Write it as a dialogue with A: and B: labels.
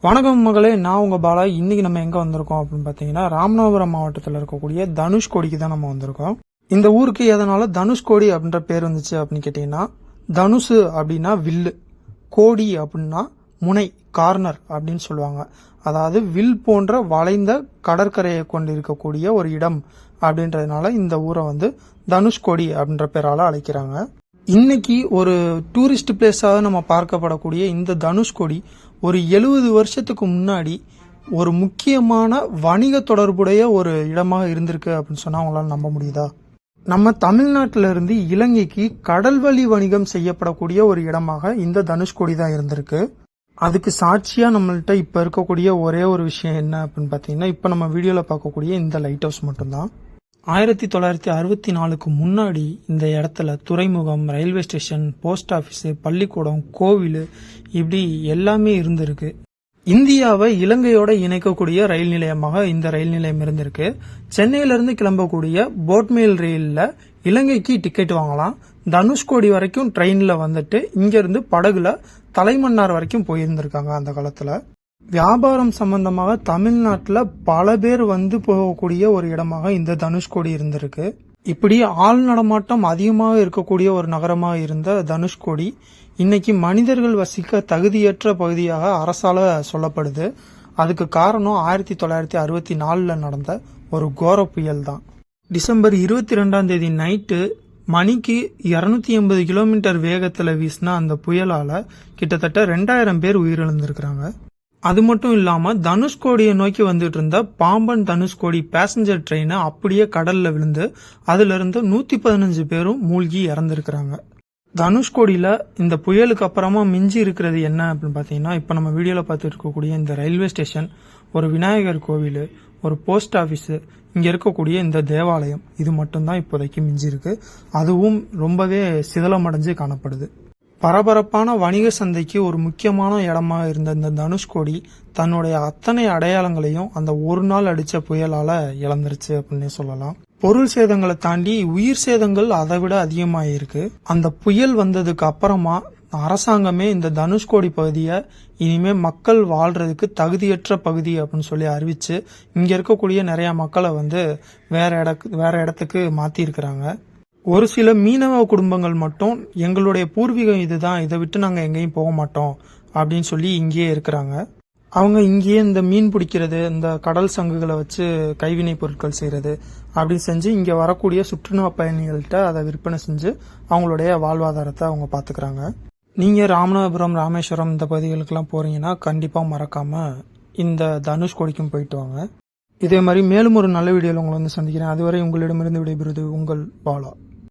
A: வணக்கம் மகளே, நான் உங்க பாலா. இன்னைக்கு நம்ம எங்க வந்திருக்கோம் அப்படின்னு பாத்தீங்கன்னா, ராமநாதபுரம் மாவட்டத்தில் இருக்கக்கூடிய தனுஷ்கோடிக்கு தான் நம்ம வந்திருக்கோம். இந்த ஊருக்கு எதனால தனுஷ்கோடி அப்படின்ற பேர் வந்துச்சு அப்படின்னு கேட்டீங்கன்னா, தனுசு அப்படின்னா வில்லு, கோடி அப்படின்னா முனை, கார்னர் அப்படின்னு சொல்லுவாங்க. அதாவது வில் போன்ற வளைந்த கடற்கரையை கொண்டு இருக்கக்கூடிய ஒரு இடம் அப்படின்றதுனால இந்த ஊரை வந்து தனுஷ்கோடி அப்படின்ற பேரால அழைக்கிறாங்க. இன்னைக்கு ஒரு டூரிஸ்ட் பிளேஸாக நம்ம பார்க்கப்படக்கூடிய இந்த தனுஷ்கோடி ஒரு 70 வருஷத்துக்கு முன்னாடி ஒரு முக்கியமான வணிக தொடர்புடைய ஒரு இடமாக இருந்திருக்கு அப்படின்னு சொன்னா அவங்களால நம்ப முடியுதா? நம்ம தமிழ்நாட்டில இருந்து இலங்கைக்கு கடல்வழி வணிகம் செய்யப்படக்கூடிய ஒரு இடமாக இந்த தனுஷ்கோடி தான் இருந்திருக்கு. அதுக்கு சாட்சியா நம்மள்ட்ட இப்ப இருக்கக்கூடிய ஒரே ஒரு விஷயம் என்ன அப்படின்னு பாத்தீங்கன்னா, இப்ப நம்ம வீடியோல பார்க்கக்கூடிய இந்த லைட் ஹவுஸ் மட்டும்தான். 1964க்கு முன்னாடி இந்த இடத்துல துறைமுகம், ரயில்வே ஸ்டேஷன், போஸ்ட் ஆஃபீஸ், பள்ளிக்கூடம், கோவில் இப்படி எல்லாமே இருந்திருக்கு. இந்தியாவை இலங்கையோட இணைக்கக்கூடிய ரயில் நிலையமாக இந்த ரயில் நிலையம் இருந்திருக்கு. சென்னையிலிருந்து கிளம்பக்கூடிய போட்மெயில் ரயில்ல இலங்கைக்கு டிக்கெட் வாங்கலாம். தனுஷ்கோடி வரைக்கும் ட்ரெயின்ல வந்துட்டு இங்க இருந்து படகுல தலைமன்னார் வரைக்கும் போயிருந்திருக்காங்க அந்த காலத்துல. வியாபாரம் சம்பந்தமாக தமிழ்நாட்டில் பல பேர் வந்து போகக்கூடிய ஒரு இடமாக இந்த தனுஷ்கோடி இருந்திருக்கு. இப்படி ஆள் நடமாட்டம் அதிகமாக இருக்கக்கூடிய ஒரு நகரமாக இருந்த தனுஷ்கோடி இன்னைக்கு மனிதர்கள் வசிக்க தகுதியற்ற பகுதியாக அரசால சொல்லப்படுது. அதுக்கு காரணம் 1964 நடந்த ஒரு கோர புயல் தான். டிசம்பர் 22 நைட்டு மணிக்கு 280 கிலோமீட்டர் வேகத்துல வீசின அந்த புயலால கிட்டத்தட்ட 2000 பேர் உயிரிழந்திருக்கிறாங்க. அது மட்டும் இல்லாம தனுஷ்கோடியை நோக்கி வந்துட்டு இருந்த பாம்பன் தனுஷ்கோடி பேசஞ்சர் ட்ரெயின் அப்படியே கடல்ல விழுந்து அதுல இருந்து 115 பேரும் மூழ்கி இறந்திருக்கிறாங்க. தனுஷ்கோடியில இந்த புயலுக்கு அப்புறமா மிஞ்சி இருக்கிறது என்ன அப்படின்னு பாத்தீங்கன்னா, இப்ப நம்ம வீடியோல பார்த்துட்டு இருக்கக்கூடிய இந்த ரயில்வே ஸ்டேஷன், ஒரு விநாயகர் கோவில், ஒரு போஸ்ட் ஆபீஸ், இங்க இருக்கக்கூடிய இந்த தேவாலயம், இது மட்டும்தான் இப்போதைக்கு மிஞ்சி இருக்கு. அதுவும் ரொம்பவே சிதலமடைஞ்சு காணப்படுது. பரபரப்பான வணிக சந்தைக்கு ஒரு முக்கியமான இடமா இருந்த இந்த தனுஷ்கோடி தன்னுடைய அத்தனை அடையாளங்களையும் அந்த ஒரு நாள் அடிச்ச புயலால இழந்துருச்சு அப்படின்னு சொல்லலாம். பொருள் சேதங்களை தாண்டி உயிர் சேதங்கள் அதை விட அதிகமாயிருக்கு. அந்த புயல் வந்ததுக்கு அப்புறமா அரசாங்கமே இந்த தனுஷ்கோடி பகுதியை இனிமே மக்கள் வாழ்றதுக்கு தகுதியற்ற பகுதி அப்படின்னு சொல்லி அறிவிச்சு இங்க இருக்கக்கூடிய நிறைய மக்களை வந்து வேற இடத்துக்கு மாத்தி இருக்கிறாங்க. ஒரு சில மீனவ குடும்பங்கள் மட்டும் எங்களுடைய பூர்வீகம் இதுதான், இதை விட்டு நாங்க எங்கேயும் போக மாட்டோம் அப்படின்னு சொல்லி இங்கேயே இருக்கிறாங்க. அவங்க இங்கேயே இந்த மீன் பிடிக்கிறது, இந்த கடல் சங்குகளை வச்சு கைவினை பொருட்கள் செய்யறது அப்படி செஞ்சு இங்க வரக்கூடிய சுற்றுலா பயணிகள்கிட்ட அதை விற்பனை செஞ்சு அவங்களுடைய வாழ்வாதாரத்தை அவங்க பாத்துக்கிறாங்க. நீங்க ராமநாதபுரம், ராமேஸ்வரம் இந்த பகுதிகளுக்கெல்லாம் போறீங்கன்னா கண்டிப்பா மறக்காம இந்த தனுஷ்கோடிக்கும் போயிட்டு வாங்க. இதே மாதிரி மேலும் ஒரு நல்ல வீடியோவில் உங்களை வந்து சந்திக்கிறேன். அதுவரை உங்களிடமிருந்து விடைபெறுவது உங்கள் பாலா.